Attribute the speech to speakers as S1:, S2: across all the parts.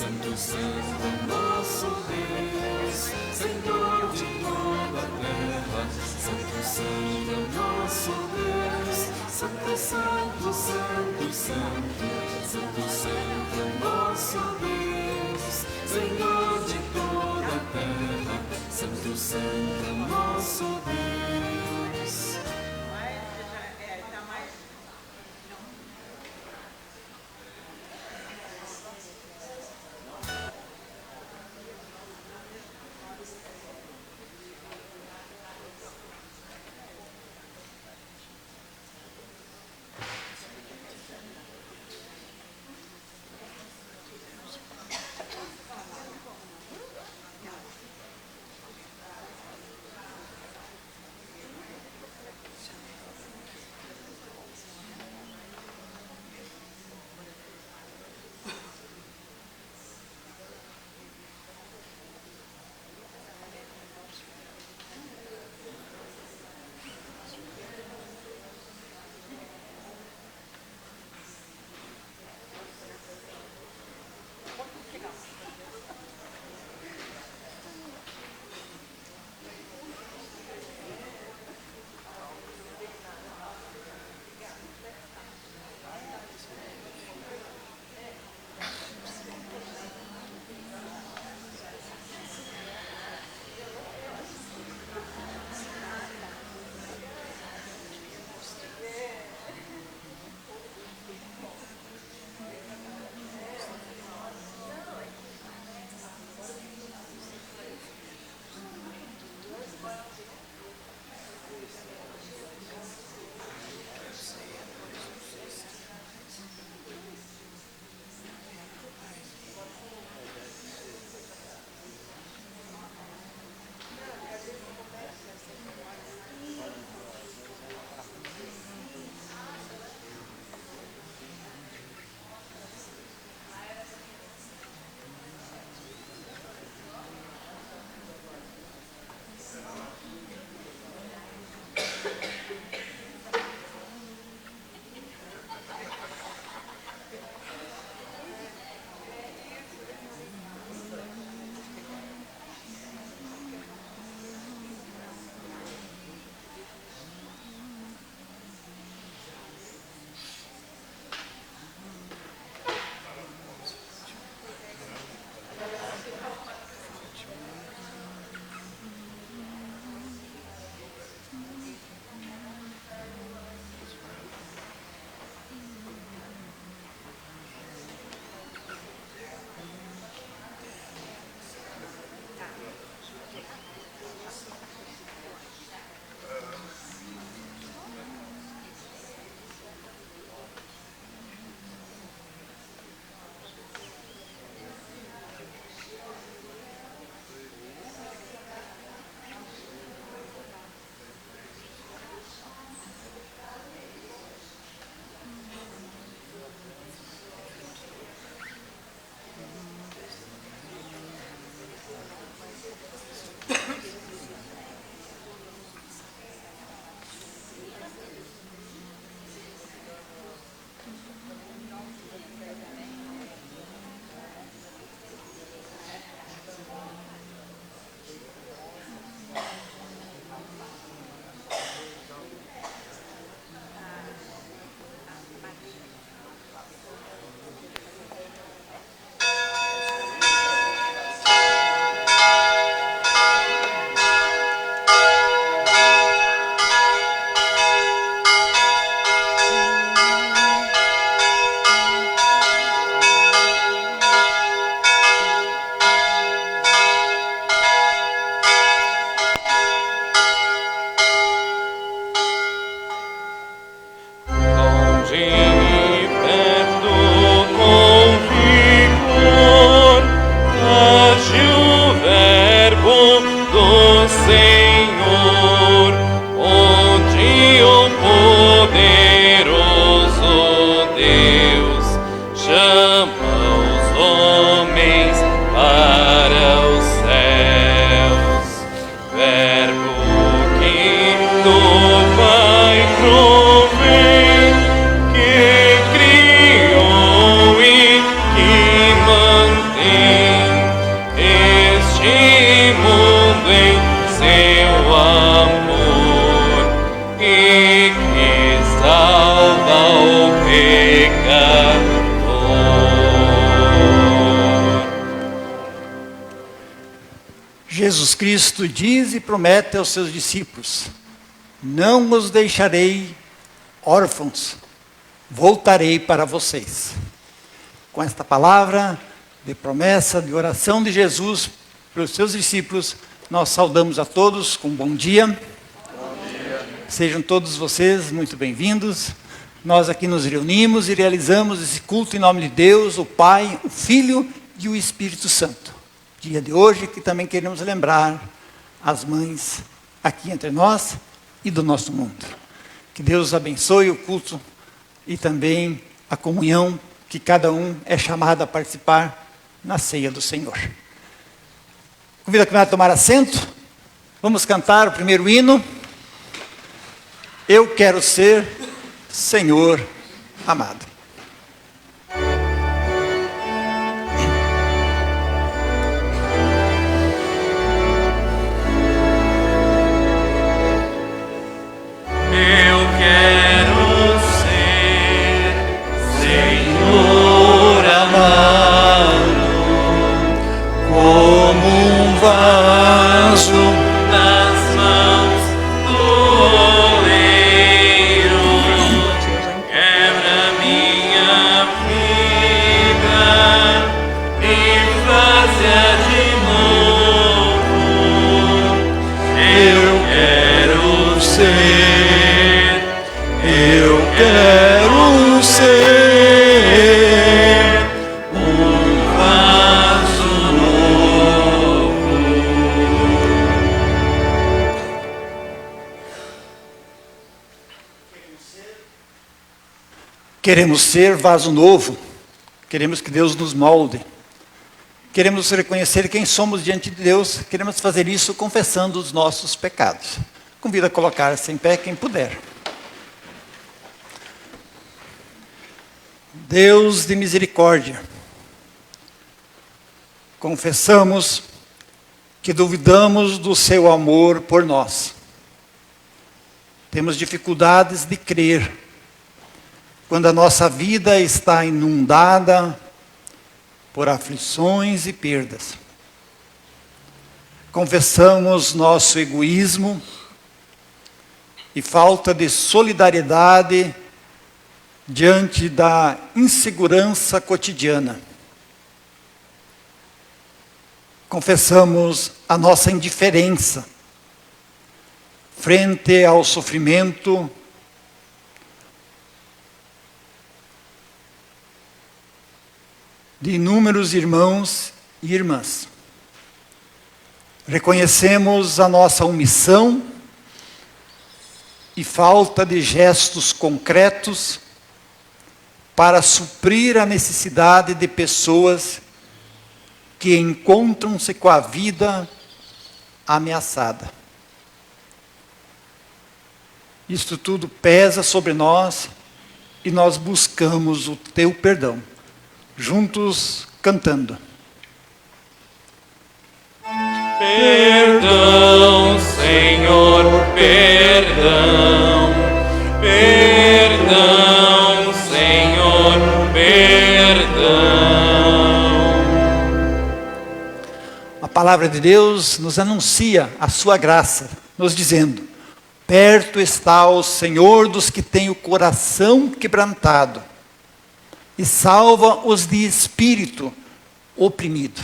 S1: Santo, Santo, nosso Deus, Senhor de toda a terra. Santo, Santo, nosso Deus, Santo, Santo, Santo, Santo, Santo, Santo, nosso Deus, Senhor de toda a terra. Santo, Santo, nosso Deus.
S2: mantém. Jesus Cristo diz e promete aos seus discípulos: não os deixarei órfãos, voltarei para vocês. Com esta palavra de promessa, de oração de Jesus para os seus discípulos, nós saudamos a todos com bom dia. Bom dia. Sejam todos vocês muito bem-vindos. Nós aqui nos reunimos e realizamos esse culto em nome de Deus, o Pai, o Filho e o Espírito Santo. Dia de hoje que também queremos lembrar as mães aqui entre nós e do nosso mundo. Que Deus abençoe o culto e também a comunhão que cada um é chamado a participar na ceia do Senhor. Convido a comunidade a tomar assento. Vamos cantar o primeiro hino. Eu quero ser Senhor amado. Queremos ser vaso novo, queremos que Deus nos molde, queremos reconhecer quem somos diante de Deus, queremos fazer isso confessando os nossos pecados. Convido a colocar-se em pé quem puder. Deus de misericórdia, confessamos que duvidamos do seu amor por nós. Temos dificuldades de crer quando a nossa vida está inundada por aflições e perdas. Confessamos nosso egoísmo e falta de solidariedade diante da insegurança cotidiana. Confessamos a nossa indiferença frente ao sofrimento de inúmeros irmãos e irmãs. Reconhecemos a nossa omissão e falta de gestos concretos para suprir a necessidade de pessoas que encontram-se com a vida ameaçada. Isto tudo pesa sobre nós e nós buscamos o teu perdão. Juntos cantando.
S1: Perdão, Senhor, perdão. Perdão, Senhor, perdão.
S2: A palavra de Deus nos anuncia a sua graça, nos dizendo: perto está o Senhor dos que têm o coração quebrantado e salva os de espírito oprimido.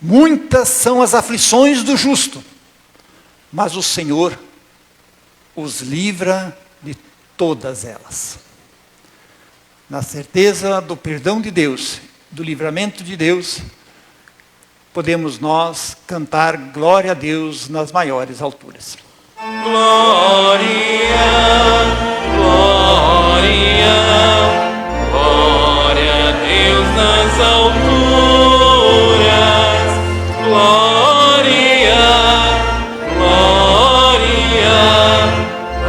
S2: Muitas são as aflições do justo, mas o Senhor os livra de todas elas. Na certeza do perdão de Deus, do livramento de Deus, podemos nós cantar glória a Deus nas maiores alturas.
S1: Glória, glória. Glória a Deus nas alturas, glória, glória,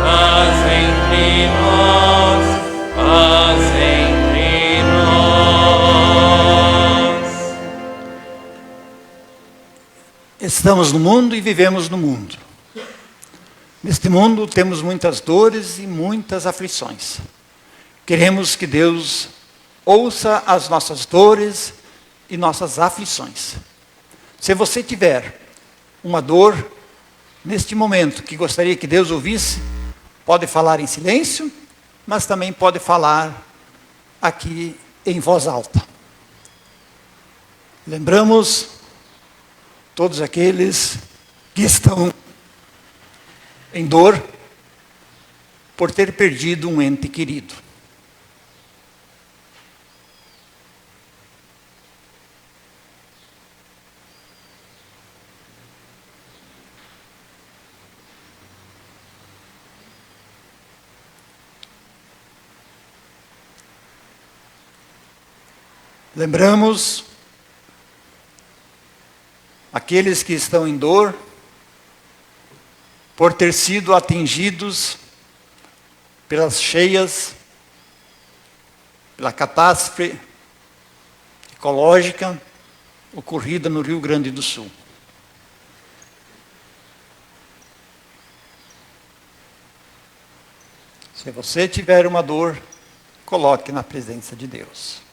S1: paz entre nós, paz entre nós.
S2: Estamos no mundo e vivemos no mundo. Neste mundo temos muitas dores e muitas aflições. Queremos que Deus ouça as nossas dores e nossas aflições. Se você tiver uma dor neste momento que gostaria que Deus ouvisse, pode falar em silêncio, mas também pode falar aqui em voz alta. Lembramos todos aqueles que estão em dor por ter perdido um ente querido. Lembramos aqueles que estão em dor por ter sido atingidos pelas cheias, pela catástrofe ecológica ocorrida no Rio Grande do Sul. Se você tiver uma dor, coloque na presença de Deus.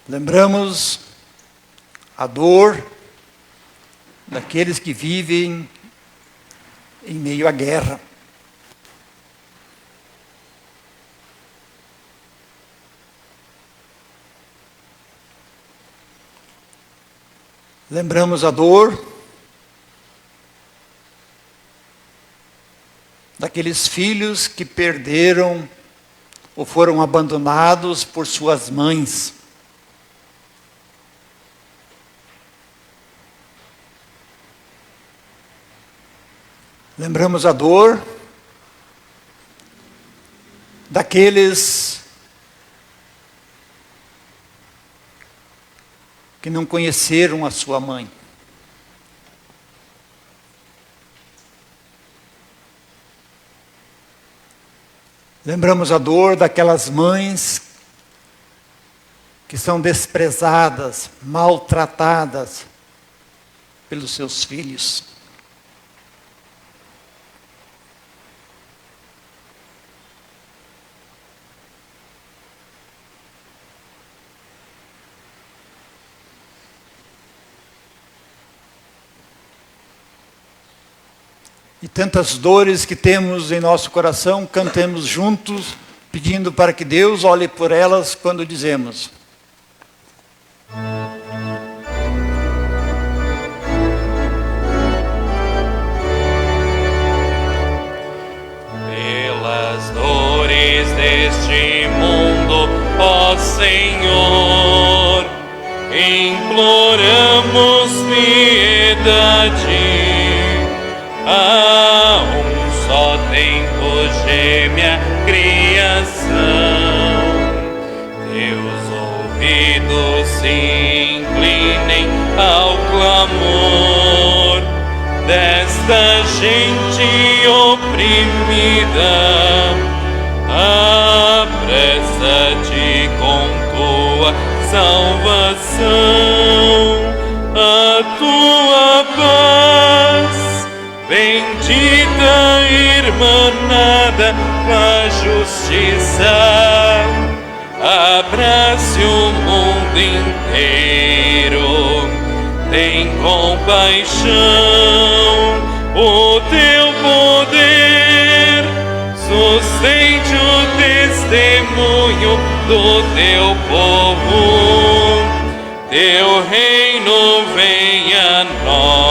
S2: Lembramos a dor daqueles que vivem em meio à guerra. Lembramos a dor daqueles filhos que perderam ou foram abandonados por suas mães. Lembramos a dor daqueles que não conheceram a sua mãe. Lembramos a dor daquelas mães que são desprezadas, maltratadas pelos seus filhos. E tantas dores que temos em nosso coração, cantemos juntos, pedindo para que Deus olhe por elas quando dizemos:
S1: pelas dores deste mundo, ó Senhor, imploramos piedade. A um só tempo geme a criação, teus ouvidos se inclinem ao clamor desta gente oprimida. Apressa-te com tua salvação, a tua paz, bendita irmanada com a justiça, abrace o mundo inteiro, tem compaixão, o teu poder sustente o testemunho do teu povo, teu reino venha a nós,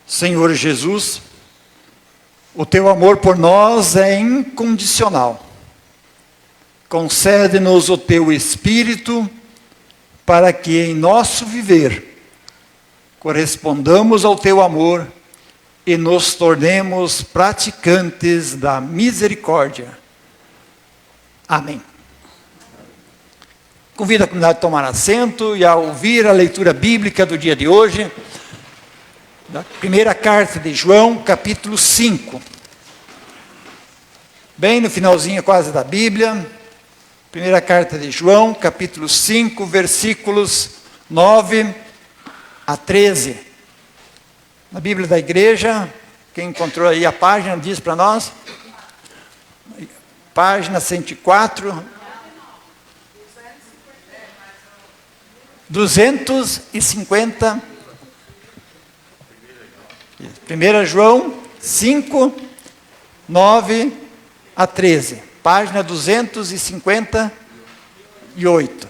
S2: Senhor Jesus, o teu amor por nós é incondicional. Concede-nos o teu Espírito para que em nosso viver correspondamos ao teu amor e nos tornemos praticantes da misericórdia. Amém. Convido a comunidade a tomar assento e a ouvir a leitura bíblica do dia de hoje. da primeira carta de João, capítulo 5. Bem no finalzinho quase da Bíblia. Primeira carta de João, capítulo 5, versículos 9 a 13. Na Bíblia da igreja, quem encontrou aí a página, diz para nós. Página 104. 250. 1 João 5, 9 a 13. Página 258.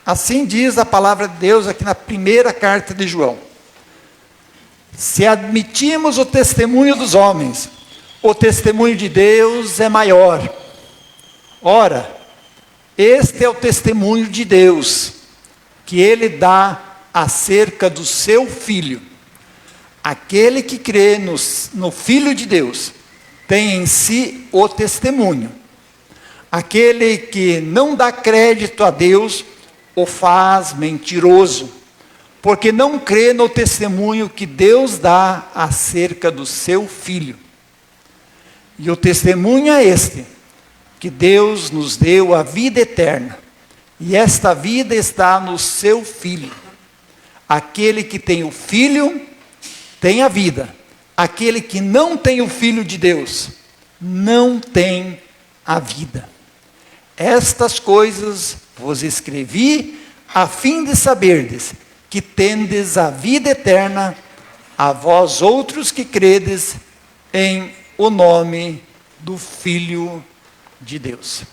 S2: Assim diz a palavra de Deus aqui na primeira carta de João. Se admitimos o testemunho dos homens, o testemunho de Deus é maior. Ora, este é o testemunho de Deus, que Ele dá acerca do seu Filho. Aquele que crê no Filho de Deus, tem em si o testemunho. Aquele que não dá crédito a Deus, o faz mentiroso, porque não crê no testemunho que Deus dá acerca do seu Filho. E o testemunho é este, que Deus nos deu a vida eterna, e esta vida está no seu Filho. Aquele que tem o Filho, tem a vida. Aquele que não tem o Filho de Deus, não tem a vida. Estas coisas vos escrevi, a fim de saberdes que tendes a vida eterna, a vós outros que credes em o nome do Filho de Deus.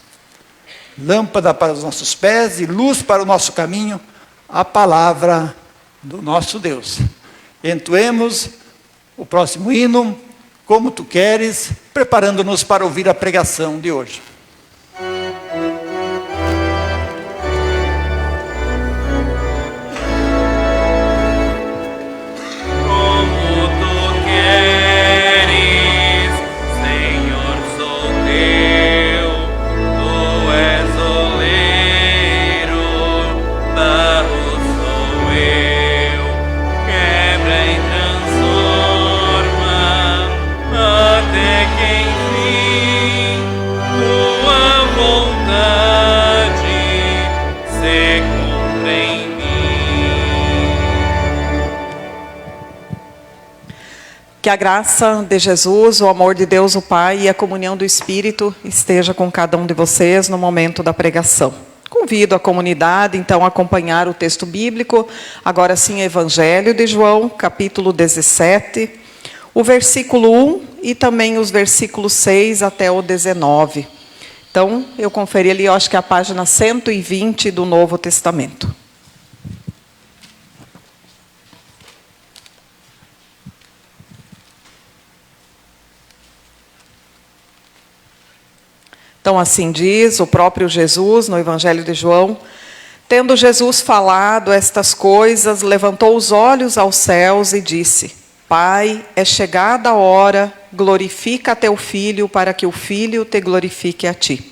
S2: Lâmpada para os nossos pés e luz para o nosso caminho, a palavra do nosso Deus. Entoemos o próximo hino, Como Tu Queres, preparando-nos para ouvir a pregação de hoje.
S3: Que a graça de Jesus, o amor de Deus o Pai e a comunhão do Espírito esteja com cada um de vocês no momento da pregação. Convido a comunidade, então, a acompanhar o texto bíblico, agora sim, Evangelho de João, capítulo 17, o versículo 1 e também os versículos 6 até o 19. Então, eu conferi ali, eu acho que é a página 120 do Novo Testamento. Então, assim diz o próprio Jesus no Evangelho de João: tendo Jesus falado estas coisas, levantou os olhos aos céus e disse: Pai, é chegada a hora, glorifica teu Filho, para que o Filho te glorifique a ti.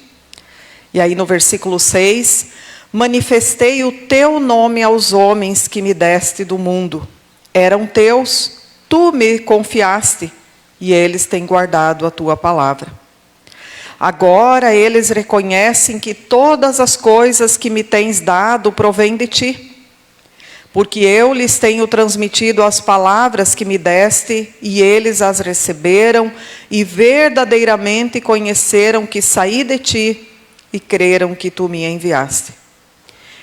S3: E aí no versículo 6, manifestei o teu nome aos homens que me deste do mundo. Eram teus, tu me confiaste, e eles têm guardado a tua palavra. Agora eles reconhecem que todas as coisas que me tens dado provêm de ti, porque eu lhes tenho transmitido as palavras que me deste, e eles as receberam, e verdadeiramente conheceram que saí de ti, e creram que tu me enviaste.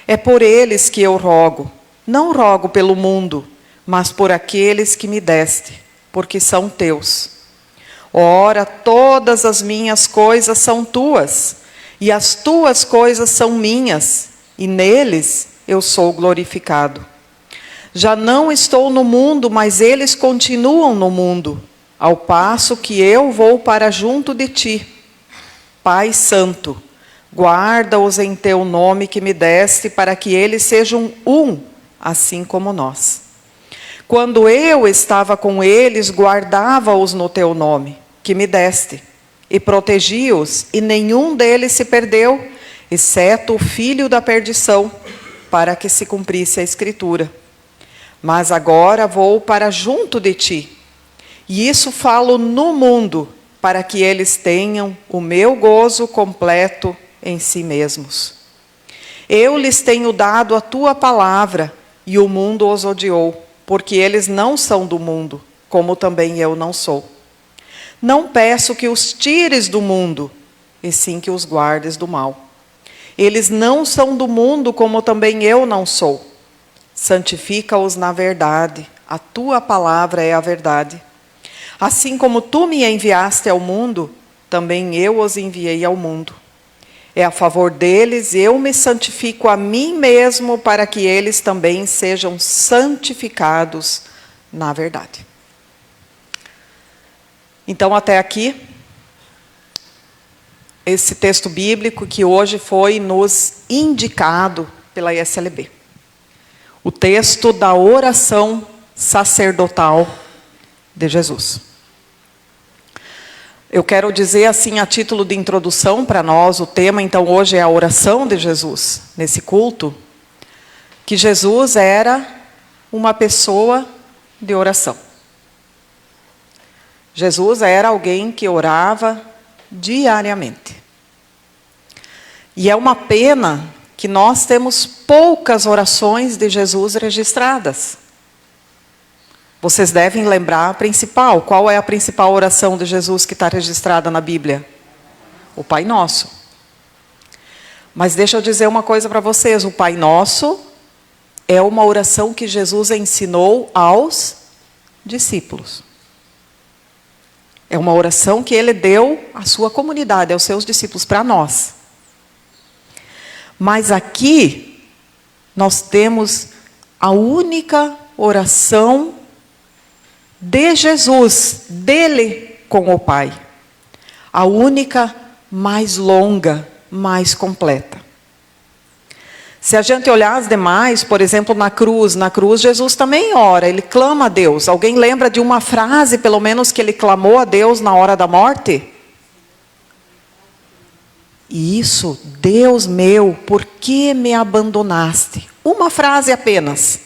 S3: É por eles que eu rogo, não rogo pelo mundo, mas por aqueles que me deste, porque são teus. Ora, todas as minhas coisas são tuas, e as tuas coisas são minhas, e neles eu sou glorificado. Já não estou no mundo, mas eles continuam no mundo, ao passo que eu vou para junto de ti. Pai Santo, guarda-os em teu nome que me deste, para que eles sejam um, assim como nós. Quando eu estava com eles, guardava-os no teu nome que me deste, e protegi-os, e nenhum deles se perdeu, exceto o filho da perdição, para que se cumprisse a Escritura. mas agora vou para junto de ti. E isso falo no mundo, para que eles tenham o meu gozo completo em si mesmos. Eu lhes tenho dado a tua palavra, e o mundo os odiou, porque eles não são do mundo, como também eu não sou. Não peço que os tires do mundo, e sim que os guardes do mal. Eles não são do mundo, como também eu não sou. Santifica-os na verdade, a tua palavra é a verdade. Assim como tu me enviaste ao mundo, também eu os enviei ao mundo. É a favor deles, eu me santifico a mim mesmo, para que eles também sejam santificados na verdade. Então, até aqui, esse texto bíblico que hoje foi nos indicado pela ISLB. O texto da oração sacerdotal de Jesus. Eu quero dizer assim, a título de introdução para nós, o tema então hoje é a oração de Jesus, nesse culto, que Jesus era uma pessoa de oração. Jesus era alguém que orava diariamente. E é uma pena que nós temos poucas orações de Jesus registradas. Vocês devem lembrar a principal. Qual é a principal oração de Jesus que está registrada na Bíblia? O Pai Nosso. Mas deixa eu dizer uma coisa para vocês. O Pai Nosso é uma oração que Jesus ensinou aos discípulos. É uma oração que ele deu à sua comunidade, aos seus discípulos, para nós. Mas aqui nós temos a única oração de Jesus, dele com o Pai. A única mais longa, mais completa. Se a gente olhar as demais, por exemplo, na cruz Jesus também ora, ele clama a Deus. Alguém lembra de uma frase, pelo menos, que ele clamou a Deus na hora da morte? E isso, Deus meu, por que me abandonaste? Uma frase apenas.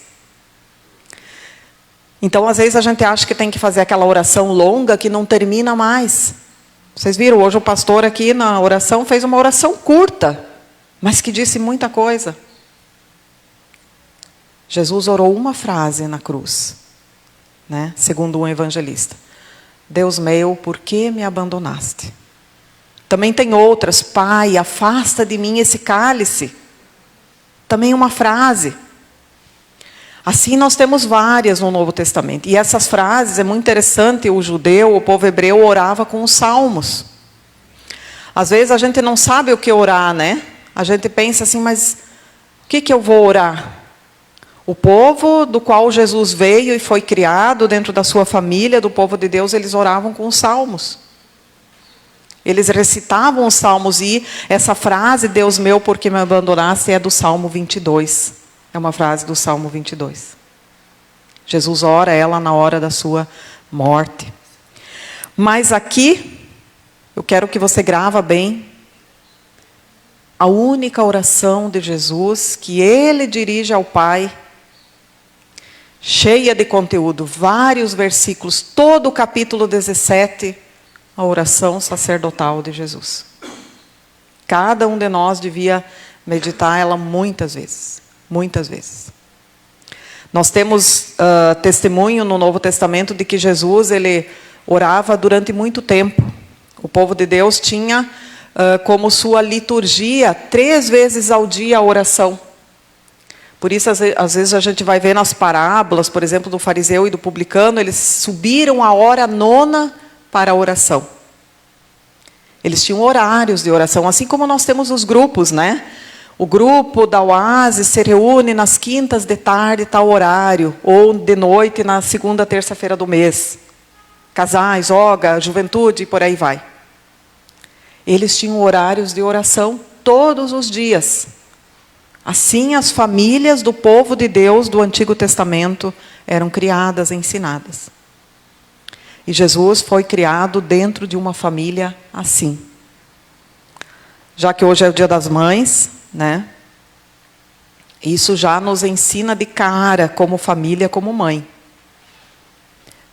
S3: Então, às vezes, a gente acha que tem que fazer aquela oração longa que não termina mais. Vocês viram, hoje o pastor aqui na oração fez uma oração curta, mas que disse muita coisa. Jesus orou uma frase na cruz, né? Segundo um evangelista. Deus meu, por que me abandonaste? Também tem outras. Pai, afasta de mim esse cálice. Também uma frase. Assim nós temos várias no Novo Testamento. E essas frases, é muito interessante, o judeu, o povo hebreu orava com os salmos. Às vezes a gente não sabe o que orar, né? A gente pensa assim, mas o que eu vou orar? O povo do qual Jesus veio e foi criado dentro da sua família, do povo de Deus, eles oravam com os salmos. Eles recitavam os salmos e essa frase, Deus meu, por que me abandonaste, é do Salmo 22. É uma frase do Salmo 22. Jesus ora ela na hora da sua morte. Mas aqui, eu quero que você grava bem, a única oração de Jesus que ele dirige ao Pai, cheia de conteúdo, vários versículos, todo o capítulo 17, a oração sacerdotal de Jesus. Cada um de nós devia meditar ela muitas vezes. Muitas vezes. Nós temos testemunho no Novo Testamento de que Jesus ele orava durante muito tempo. O povo de Deus tinha como sua liturgia 3 vezes ao dia a oração. Por isso, às vezes a gente vai ver nas parábolas, por exemplo, do fariseu e do publicano, eles subiram a hora 9ª para a oração. Eles tinham horários de oração, assim como nós temos os grupos, né? O grupo da Oásis se reúne nas quintas de tarde, tal horário, ou de noite na segunda, terça-feira do mês. Casais, Oga, juventude, e por aí vai. Eles tinham horários de oração todos os dias. Assim, as famílias do povo de Deus do Antigo Testamento eram criadas, ensinadas. E Jesus foi criado dentro de uma família assim. Já que hoje é o Dia das Mães, né? Isso já nos ensina de cara, como família, como mãe.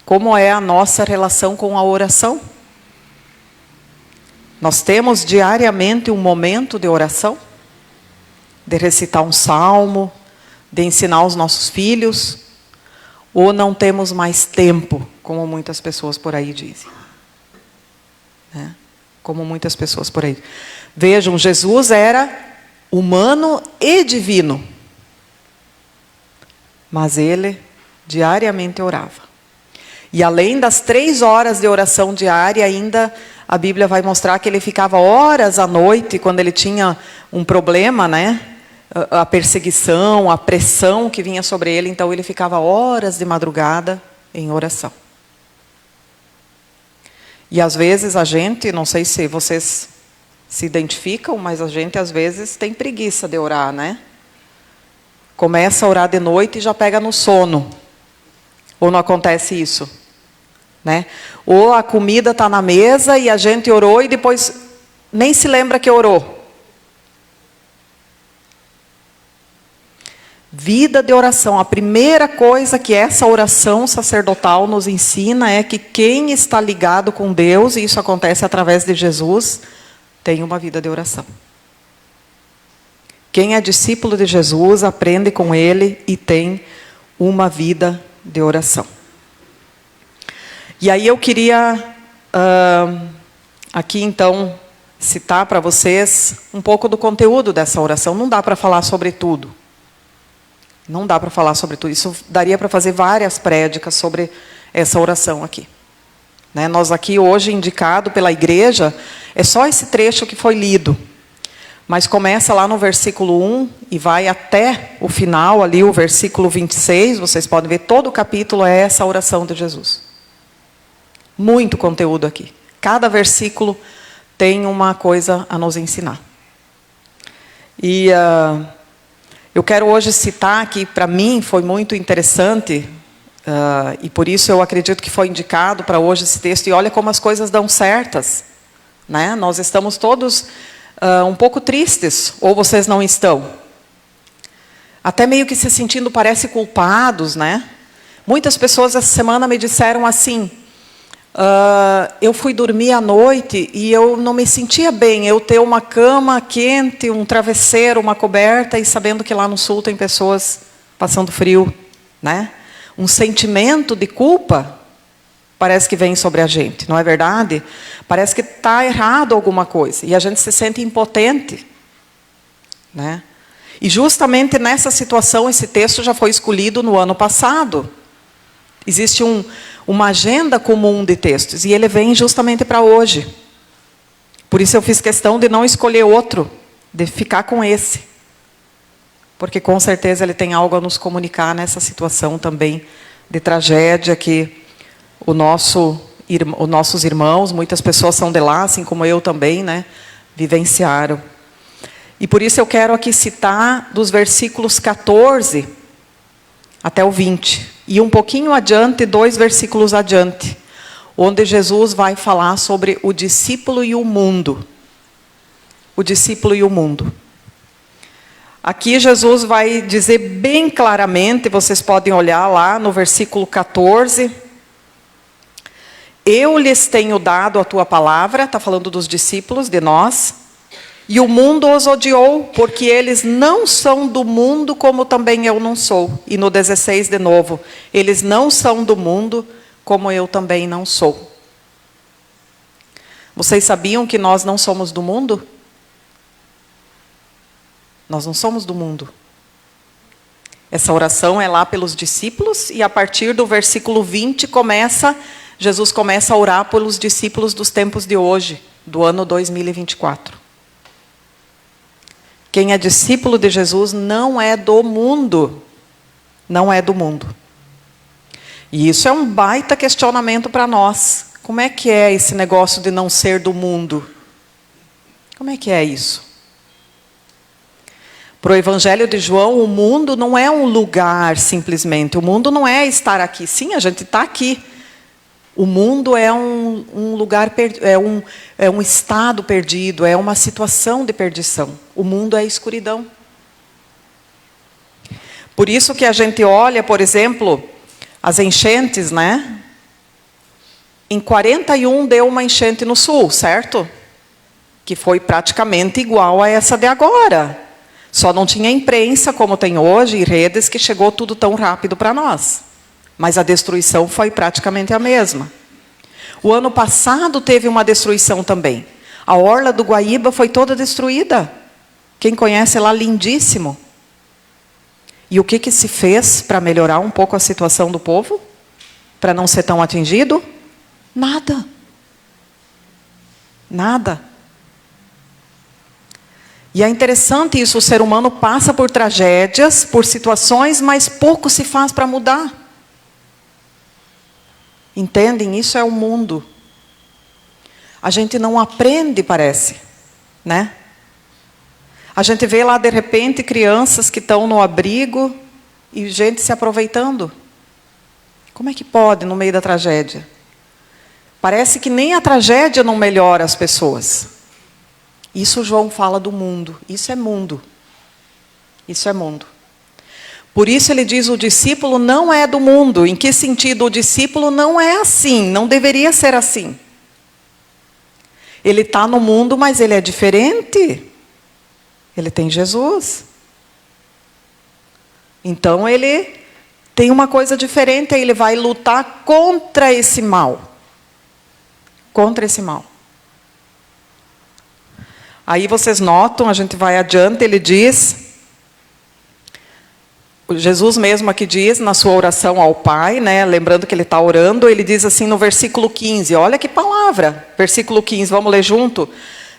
S3: Como é a nossa relação com a oração? Nós temos diariamente um momento de oração? De recitar um salmo, de ensinar os nossos filhos? Ou não temos mais tempo, como muitas pessoas por aí dizem? Né? Como muitas pessoas por aí. Vejam, Jesus era humano e divino. Mas ele diariamente orava. E além das 3 horas de oração diária, ainda a Bíblia vai mostrar que ele ficava horas à noite, quando ele tinha um problema, né? A perseguição, a pressão que vinha sobre ele, então ele ficava horas de madrugada em oração. E às vezes a gente, não sei se vocês se identificam, mas a gente às vezes tem preguiça de orar, né? Começa a orar de noite e já pega no sono. Ou não acontece isso? Né? Ou a comida está na mesa e a gente orou e depois nem se lembra que orou. Vida de oração. A primeira coisa que essa oração sacerdotal nos ensina é que quem está ligado com Deus, e isso acontece através de Jesus, tem uma vida de oração. Quem é discípulo de Jesus aprende com ele e tem uma vida de oração. E aí eu queria aqui então citar para vocês um pouco do conteúdo dessa oração. Não dá para falar sobre tudo. Não dá para falar sobre tudo. Isso daria para fazer várias prédicas sobre essa oração aqui. Né? Nós aqui hoje, indicado pela igreja, é só esse trecho que foi lido. Mas começa lá no versículo 1 e vai até o final, ali o versículo 26. Vocês podem ver, todo o capítulo é essa oração de Jesus. Muito conteúdo aqui. Cada versículo tem uma coisa a nos ensinar. E eu quero hoje citar que, para mim, foi muito interessante, e por isso eu acredito que foi indicado para hoje esse texto. E olha como as coisas dão certas. Né? Nós estamos todos um pouco tristes, ou vocês não estão? Até meio que se sentindo, parece, culpados, né? Muitas pessoas essa semana me disseram assim, eu fui dormir à noite e eu não me sentia bem, eu ter uma cama quente, um travesseiro, uma coberta, e sabendo que lá no sul tem pessoas passando frio, né? Um sentimento de culpa parece que vem sobre a gente, não é verdade? Parece que está errado alguma coisa, e a gente se sente impotente. Né? E justamente nessa situação, esse texto já foi escolhido no ano passado. Existe uma agenda comum de textos, e ele vem justamente para hoje. Por isso eu fiz questão de não escolher outro, de ficar com esse. Porque com certeza ele tem algo a nos comunicar nessa situação também de tragédia que os nossos irmãos, muitas pessoas são de lá, assim como eu também, né, vivenciaram. E por isso eu quero aqui citar dos versículos 14 até o 20. E um pouquinho adiante, 2 versículos adiante, onde Jesus vai falar sobre o discípulo e o mundo. O discípulo e o mundo. Aqui Jesus vai dizer bem claramente, vocês podem olhar lá no versículo 14... Eu lhes tenho dado a tua palavra, está falando dos discípulos, de nós, e o mundo os odiou, porque eles não são do mundo, como também eu não sou. E no 16 de novo, eles não são do mundo, como eu também não sou. Vocês sabiam que nós não somos do mundo? Nós não somos do mundo. Essa oração é lá pelos discípulos, e a partir do versículo 20 Jesus começa a orar pelos discípulos dos tempos de hoje, do ano 2024. Quem é discípulo de Jesus não é do mundo. Não é do mundo. E isso é um baita questionamento para nós. Como é que é esse negócio de não ser do mundo? Como é que é isso? Para o Evangelho de João, o mundo não é um lugar simplesmente. O mundo não é estar aqui. Sim, a gente está aqui. O mundo é um lugar, é um estado perdido, é uma situação de perdição. O mundo é escuridão. Por isso que a gente olha, por exemplo, as enchentes, né? Em 41 deu uma enchente no sul, certo? Que foi praticamente igual a essa de agora. Só não tinha imprensa como tem hoje e redes que chegou tudo tão rápido para nós. Mas a destruição foi praticamente a mesma. O ano passado teve uma destruição também. A orla do Guaíba foi toda destruída. Quem conhece lá, lindíssimo. E o que se fez para melhorar um pouco a situação do povo? Para não ser tão atingido? Nada. Nada. E é interessante isso, o ser humano passa por tragédias, por situações, mas pouco se faz para mudar. Entendem? Isso é o mundo. A gente não aprende, parece, né? A gente vê lá, de repente, crianças que estão no abrigo e gente se aproveitando. Como é que pode, no meio da tragédia? Parece que nem a tragédia não melhora as pessoas. Isso João fala do mundo. Isso é mundo. Isso é mundo. Por isso ele diz, o discípulo não é do mundo. Em que sentido? O discípulo não é assim, não deveria ser assim. Ele está no mundo, mas ele é diferente. Ele tem Jesus. Então ele tem uma coisa diferente, ele vai lutar contra esse mal. Contra esse mal. Aí vocês notam, a gente vai adiante, ele diz, Jesus mesmo aqui diz, na sua oração ao Pai, né, lembrando que ele está orando, ele diz assim no versículo 15, olha que palavra, versículo 15, vamos ler junto?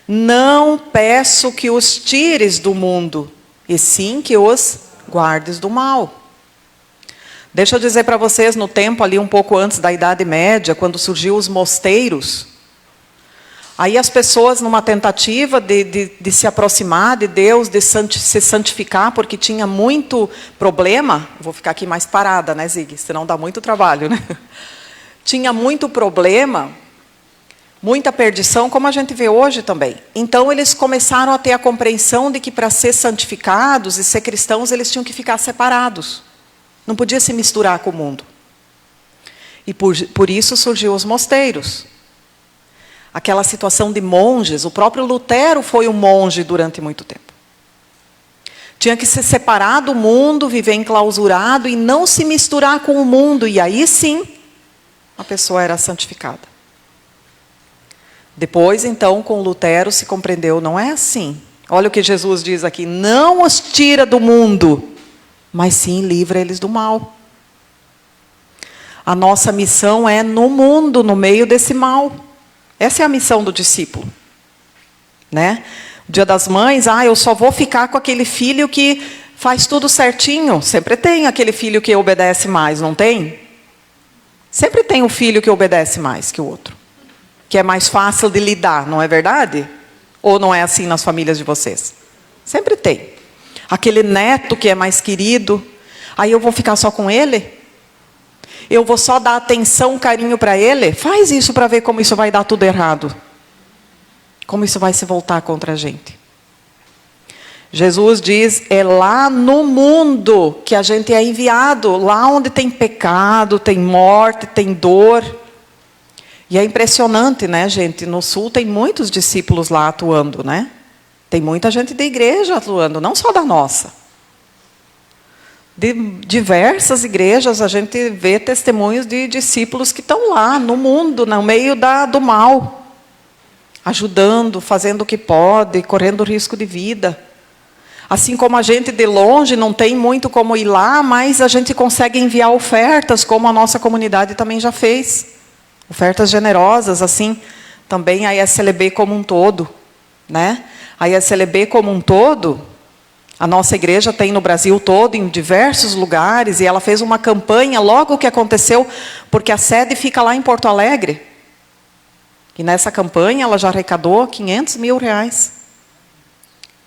S3: Não peço que os tires do mundo, e sim que os guardes do mal. Deixa eu dizer para vocês, no tempo ali um pouco antes da Idade Média, quando surgiu os mosteiros, aí as pessoas, numa tentativa de se aproximar de Deus, de se santificar, porque tinha muito problema, vou ficar aqui mais parada, né, Zig? Senão dá muito trabalho, né? Tinha muito problema, muita perdição, como a gente vê hoje também. Então eles começaram a ter a compreensão de que para ser santificados e ser cristãos, eles tinham que ficar separados. Não podia se misturar com o mundo. E por isso surgiu os mosteiros. Aquela situação de monges, o próprio Lutero foi um monge durante muito tempo. Tinha que se separar do mundo, viver enclausurado e não se misturar com o mundo. E aí sim, a pessoa era santificada. Depois, então, com Lutero se compreendeu, não é assim. Olha o que Jesus diz aqui, não os tira do mundo, mas sim livra eles do mal. A nossa missão é no mundo, no meio desse mal. Essa é a missão do discípulo. Né? O Dia das Mães, eu só vou ficar com aquele filho que faz tudo certinho. Sempre tem aquele filho que obedece mais, não tem? Sempre tem um filho que obedece mais que o outro. Que é mais fácil de lidar, não é verdade? Ou não é assim nas famílias de vocês? Sempre tem. Aquele neto que é mais querido, aí eu vou ficar só com ele? Eu vou só dar atenção, carinho para ele? Faz isso para ver como isso vai dar tudo errado. Como isso vai se voltar contra a gente. Jesus diz, é lá no mundo que a gente é enviado. Lá onde tem pecado, tem morte, tem dor. E é impressionante, né, gente? No sul tem muitos discípulos lá atuando, né? Tem muita gente da igreja atuando, não só da nossa. De diversas igrejas a gente vê testemunhos de discípulos que estão lá no mundo, no meio do mal. Ajudando, fazendo o que pode, correndo risco de vida. Assim como a gente de longe não tem muito como ir lá, mas a gente consegue enviar ofertas, como a nossa comunidade também já fez. Ofertas generosas, assim, também a SLB como um todo, né? A SLB como um todo, a nossa igreja tem no Brasil todo, em diversos lugares, e ela fez uma campanha logo que aconteceu, porque a sede fica lá em Porto Alegre. E nessa campanha ela já arrecadou 500 mil reais.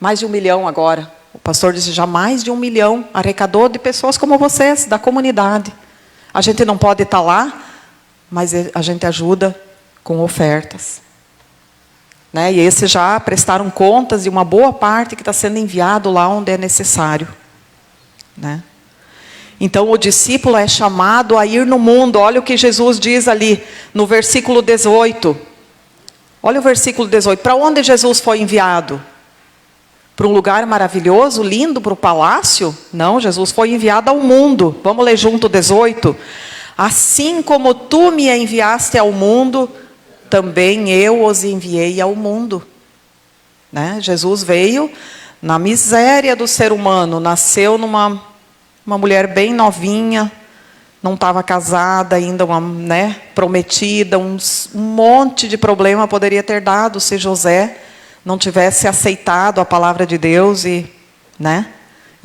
S3: Mais de 1 milhão agora. O pastor disse já mais de 1 milhão, arrecadou de pessoas como vocês, da comunidade. A gente não pode estar lá, mas a gente ajuda com ofertas. Né? E esses já prestaram contas de uma boa parte que está sendo enviado lá onde é necessário. Né? Então o discípulo é chamado a ir no mundo. Olha o que Jesus diz ali no versículo 18. Olha o versículo 18. Para onde Jesus foi enviado? Para um lugar maravilhoso, lindo, para o palácio? Não, Jesus foi enviado ao mundo. Vamos ler junto o 18. Assim como tu me enviaste ao mundo, também eu os enviei ao mundo. Né? Jesus veio na miséria do ser humano, nasceu numa mulher bem novinha, não estava casada ainda, prometida, um monte de problema poderia ter dado se José não tivesse aceitado a palavra de Deus e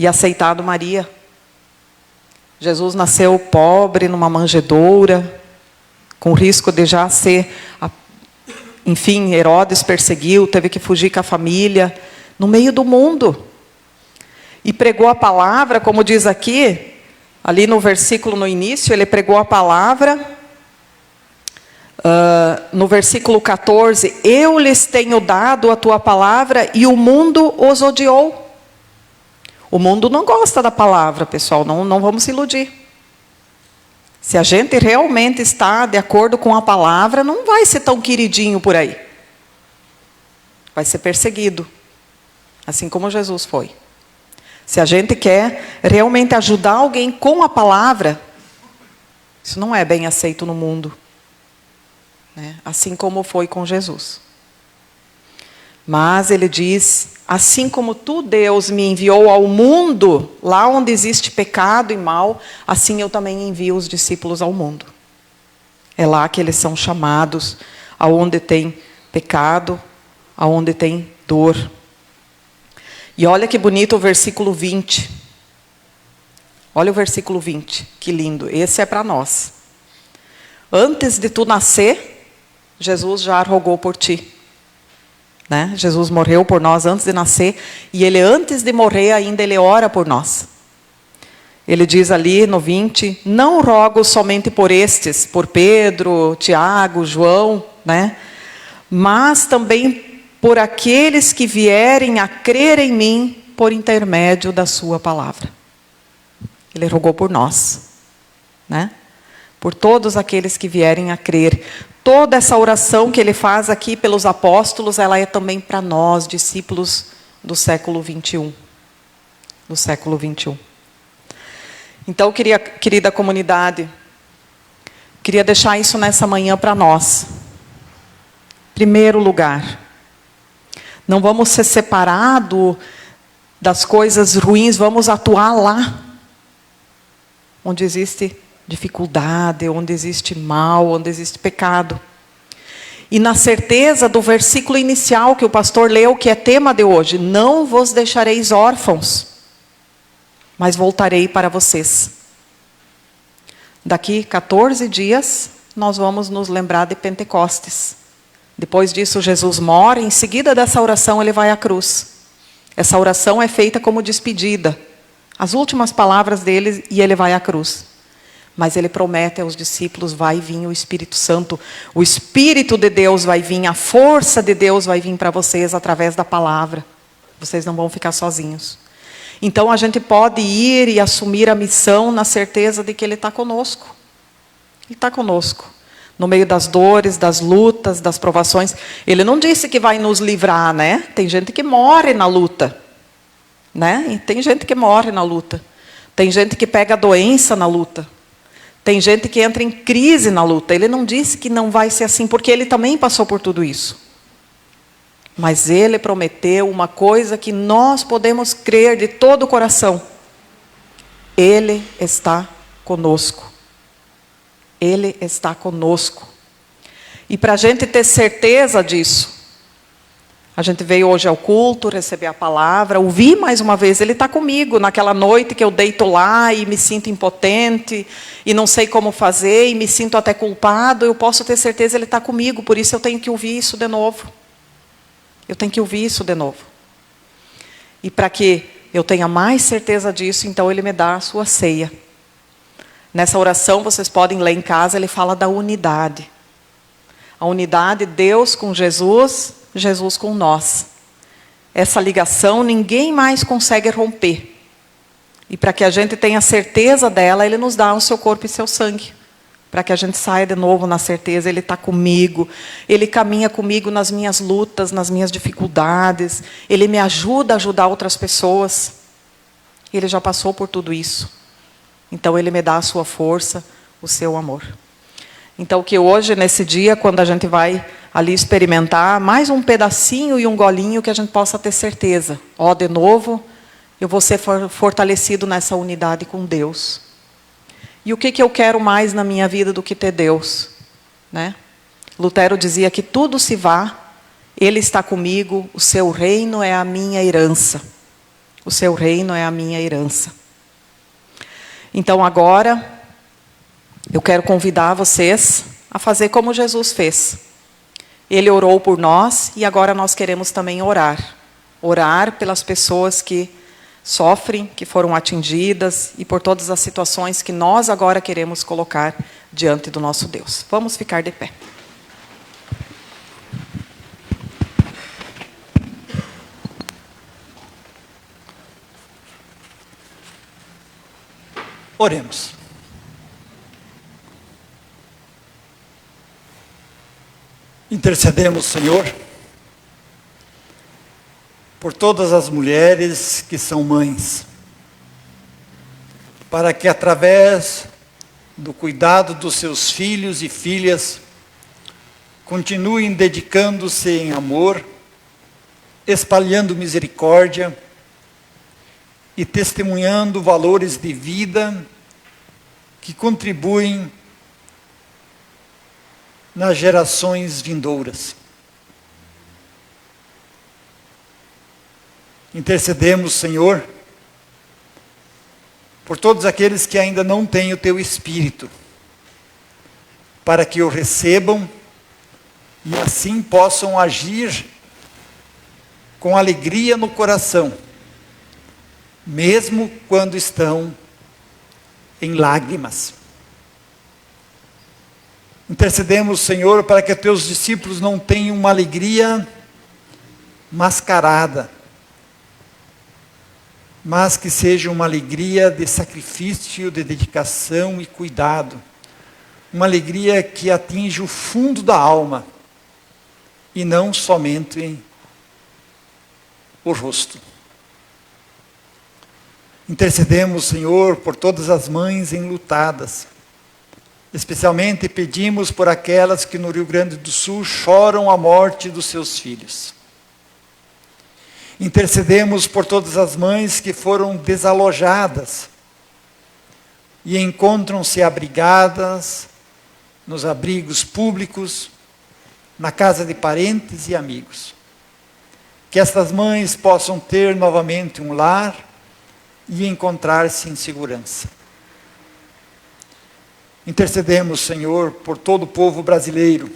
S3: aceitado Maria. Jesus nasceu pobre numa manjedoura, com risco de já ser, enfim, Herodes perseguiu, teve que fugir com a família, no meio do mundo. E pregou a palavra, como diz aqui, ali no versículo no início, ele pregou a palavra, no versículo 14, eu lhes tenho dado a tua palavra e o mundo os odiou. O mundo não gosta da palavra, pessoal, não vamos se iludir. Se a gente realmente está de acordo com a palavra, não vai ser tão queridinho por aí. Vai ser perseguido, assim como Jesus foi. Se a gente quer realmente ajudar alguém com a palavra, isso não é bem aceito no mundo. Né? Assim como foi com Jesus. Mas ele diz, assim como tu, Deus, me enviou ao mundo, lá onde existe pecado e mal, assim eu também envio os discípulos ao mundo. É lá que eles são chamados, aonde tem pecado, aonde tem dor. E olha que bonito o versículo 20. Olha o versículo 20, que lindo. Esse é para nós. Antes de tu nascer, Jesus já rogou por ti. Né? Jesus morreu por nós antes de nascer. E ele, antes de morrer, ainda ele ora por nós. Ele diz ali no 20, não rogo somente por estes, por Pedro, Tiago, João, né? Mas também por aqueles que vierem a crer em mim por intermédio da sua palavra. Ele rogou por nós, né? Por todos aqueles que vierem a crer. Toda essa oração que ele faz aqui pelos apóstolos, ela é também para nós, discípulos do século 21. Do século 21. Então, querida comunidade, queria deixar isso nessa manhã para nós. Primeiro lugar, não vamos ser separados das coisas ruins, vamos atuar lá, onde existe dificuldade, onde existe mal, onde existe pecado. E na certeza do versículo inicial que o pastor leu, que é tema de hoje, não vos deixareis órfãos, mas voltarei para vocês. Daqui 14 dias, nós vamos nos lembrar de Pentecostes. Depois disso, Jesus morre, em seguida dessa oração, ele vai à cruz. Essa oração é feita como despedida. As últimas palavras dele, e ele vai à cruz. Mas ele promete aos discípulos, vai vir o Espírito Santo. O Espírito de Deus vai vir, a força de Deus vai vir para vocês através da palavra. Vocês não vão ficar sozinhos. Então a gente pode ir e assumir a missão na certeza de que ele está conosco. Ele está conosco. No meio das dores, das lutas, das provações. Ele não disse que vai nos livrar, né? Tem gente que morre na luta. Né? E tem gente que morre na luta. Tem gente que pega a doença na luta. Tem gente que entra em crise na luta. Ele não disse que não vai ser assim, porque ele também passou por tudo isso. Mas ele prometeu uma coisa que nós podemos crer de todo o coração. Ele está conosco. Ele está conosco. E para a gente ter certeza disso, a gente veio hoje ao culto, receber a palavra, ouvir mais uma vez, ele está comigo. Naquela noite que eu deito lá e me sinto impotente, e não sei como fazer, e me sinto até culpado, eu posso ter certeza, ele está comigo, por isso eu tenho que ouvir isso de novo. Eu tenho que ouvir isso de novo. E para que eu tenha mais certeza disso, então ele me dá a sua ceia. Nessa oração, vocês podem ler em casa, ele fala da unidade. A unidade, Deus com Jesus, Jesus com nós. Essa ligação ninguém mais consegue romper. E para que a gente tenha certeza dela, Ele nos dá o seu corpo e seu sangue. Para que a gente saia de novo na certeza, Ele está comigo, Ele caminha comigo nas minhas lutas, nas minhas dificuldades, Ele me ajuda a ajudar outras pessoas. Ele já passou por tudo isso. Então Ele me dá a sua força, o seu amor. Então que hoje, nesse dia, quando a gente vai ali experimentar mais um pedacinho e um golinho, que a gente possa ter certeza. De novo, eu vou ser fortalecido nessa unidade com Deus. E o que eu quero mais na minha vida do que ter Deus? Né? Lutero dizia que tudo se vá, Ele está comigo, o seu reino é a minha herança. O seu reino é a minha herança. Então agora, eu quero convidar vocês a fazer como Jesus fez. Ele orou por nós e agora nós queremos também orar. Orar pelas pessoas que sofrem, que foram atingidas e por todas as situações que nós agora queremos colocar diante do nosso Deus. Vamos ficar de pé.
S2: Oremos. Intercedemos, Senhor, por todas as mulheres que são mães, para que através do cuidado dos seus filhos e filhas, continuem dedicando-se em amor, espalhando misericórdia e testemunhando valores de vida que contribuem nas gerações vindouras. Intercedemos, Senhor, por todos aqueles que ainda não têm o Teu Espírito, para que o recebam e assim possam agir com alegria no coração, mesmo quando estão em lágrimas. Intercedemos, Senhor, para que Teus discípulos não tenham uma alegria mascarada, mas que seja uma alegria de sacrifício, de dedicação e cuidado. Uma alegria que atinge o fundo da alma e não somente o rosto. Intercedemos, Senhor, por todas as mães enlutadas. Especialmente pedimos por aquelas que no Rio Grande do Sul choram a morte dos seus filhos. Intercedemos por todas as mães que foram desalojadas e encontram-se abrigadas nos abrigos públicos, na casa de parentes e amigos. Que estas mães possam ter novamente um lar e encontrar-se em segurança. Intercedemos, Senhor, por todo o povo brasileiro,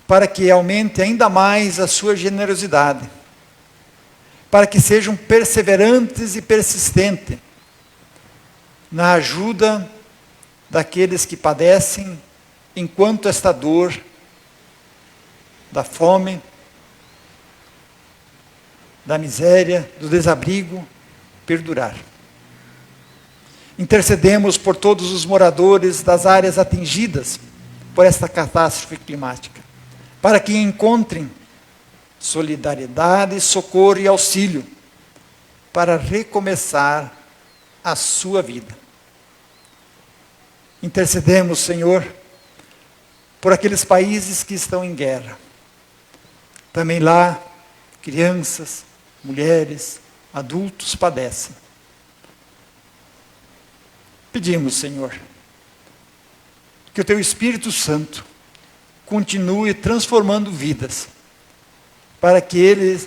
S2: para que aumente ainda mais a sua generosidade, para que sejam perseverantes e persistentes na ajuda daqueles que padecem, enquanto esta dor da fome, da miséria, do desabrigo perdurar. Intercedemos por todos os moradores das áreas atingidas por esta catástrofe climática, para que encontrem solidariedade, socorro e auxílio para recomeçar a sua vida. Intercedemos, Senhor, por aqueles países que estão em guerra. Também lá, crianças, mulheres, adultos padecem. Pedimos, Senhor, que o Teu Espírito Santo continue transformando vidas, para que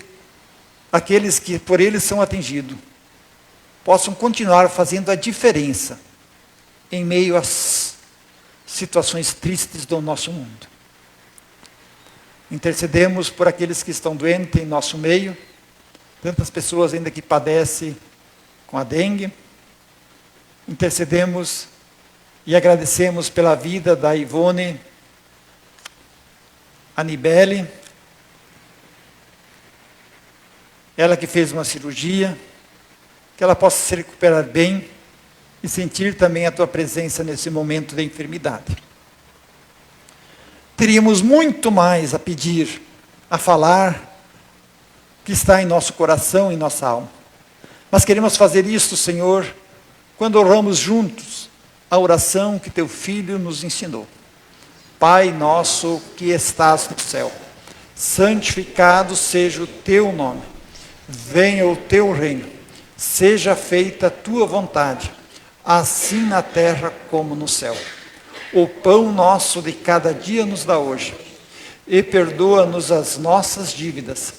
S2: aqueles que por eles são atingidos, possam continuar fazendo a diferença em meio às situações tristes do nosso mundo. Intercedemos por aqueles que estão doentes em nosso meio, tantas pessoas ainda que padecem com a dengue. Intercedemos e agradecemos pela vida da Ivone Anibele, ela que fez uma cirurgia que ela possa se recuperar bem e sentir também a tua presença nesse momento de enfermidade. Teríamos muito mais a pedir, a falar, que está em nosso coração, em nossa alma. Mas queremos fazer isto, Senhor, quando oramos juntos a oração que teu Filho nos ensinou. Pai nosso que estás no céu, santificado seja o teu nome. Venha o teu reino. Seja feita a tua vontade, assim na terra como no céu. O pão nosso de cada dia nos dá hoje. E perdoa-nos as nossas dívidas,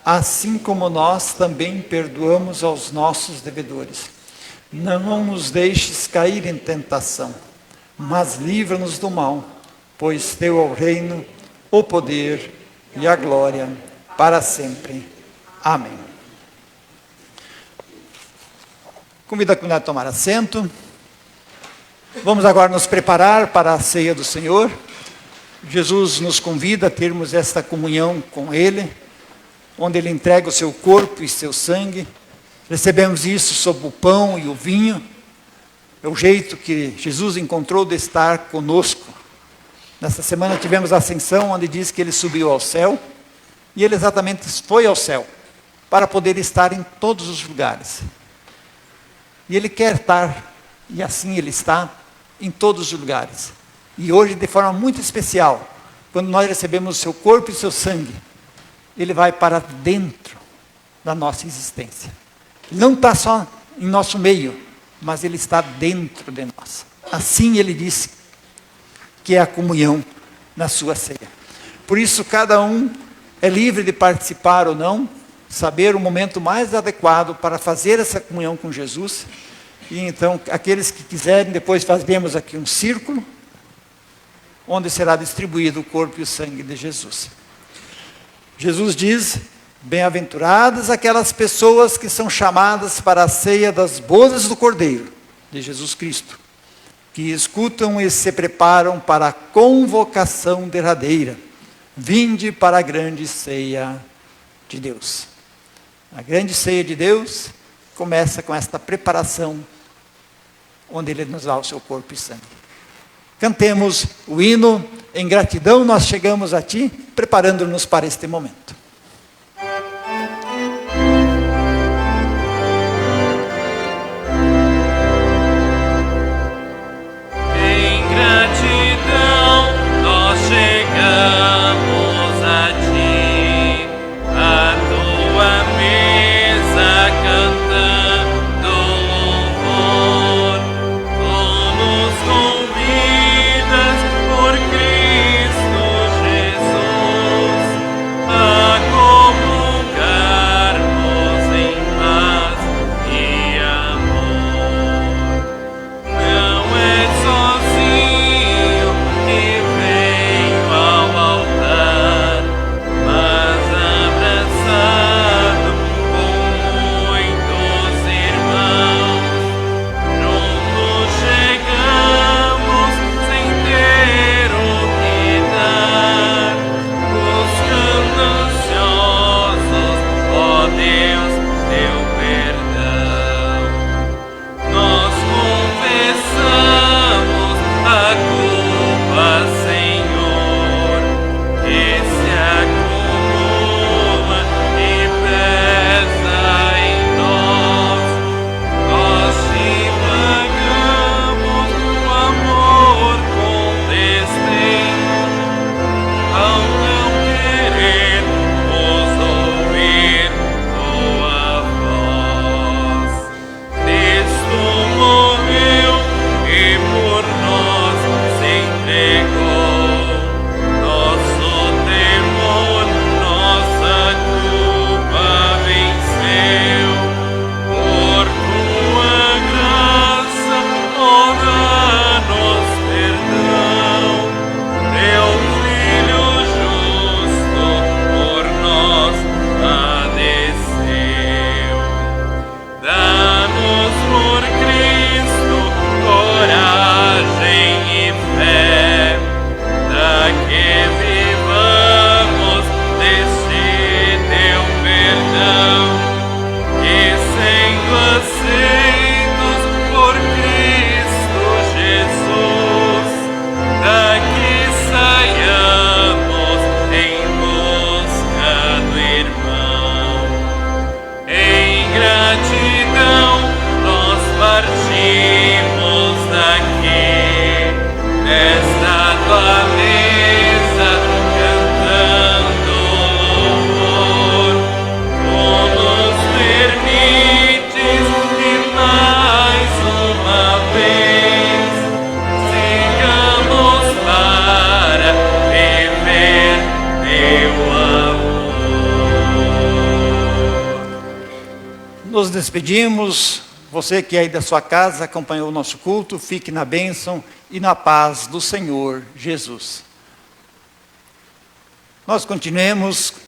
S2: assim como nós também perdoamos aos nossos devedores. Não nos deixes cair em tentação, mas livra-nos do mal, pois teu é o reino, o poder e a glória para sempre. Amém. Convido a comunidade a tomar assento. Vamos agora nos preparar para a ceia do Senhor. Jesus nos convida a termos esta comunhão com Ele, onde Ele entrega o seu corpo e seu sangue. Recebemos isso sob o pão e o vinho. É o jeito que Jesus encontrou de estar conosco. Nessa semana tivemos a ascensão, onde diz que Ele subiu ao céu. E Ele exatamente foi ao céu, para poder estar em todos os lugares. E Ele quer estar, e assim Ele está, em todos os lugares. E hoje, de forma muito especial, quando nós recebemos o seu corpo e o seu sangue, Ele vai para dentro da nossa existência. Ele não está só em nosso meio, mas Ele está dentro de nós. Assim Ele disse que é a comunhão na sua ceia. Por isso, cada um é livre de participar ou não, saber o momento mais adequado para fazer essa comunhão com Jesus. E então, aqueles que quiserem, depois fazemos aqui um círculo, onde será distribuído o corpo e o sangue de Jesus. Jesus diz: bem-aventuradas aquelas pessoas que são chamadas para a ceia das bodas do Cordeiro, de Jesus Cristo, que escutam e se preparam para a convocação derradeira. Vinde para a grande ceia de Deus. A grande ceia de Deus começa com esta preparação, onde Ele nos dá o seu corpo e sangue. Cantemos o hino em gratidão, nós chegamos a Ti, preparando-nos para este momento.
S1: Em gratidão nós chegamos a Ti, a Tua mesa cantando louvor. Tu nos convidas por Cristo Jesus a
S2: nos despedimos. Você que é aí da sua casa acompanhou o nosso culto, fique na bênção e na paz do Senhor Jesus. Nós continuemos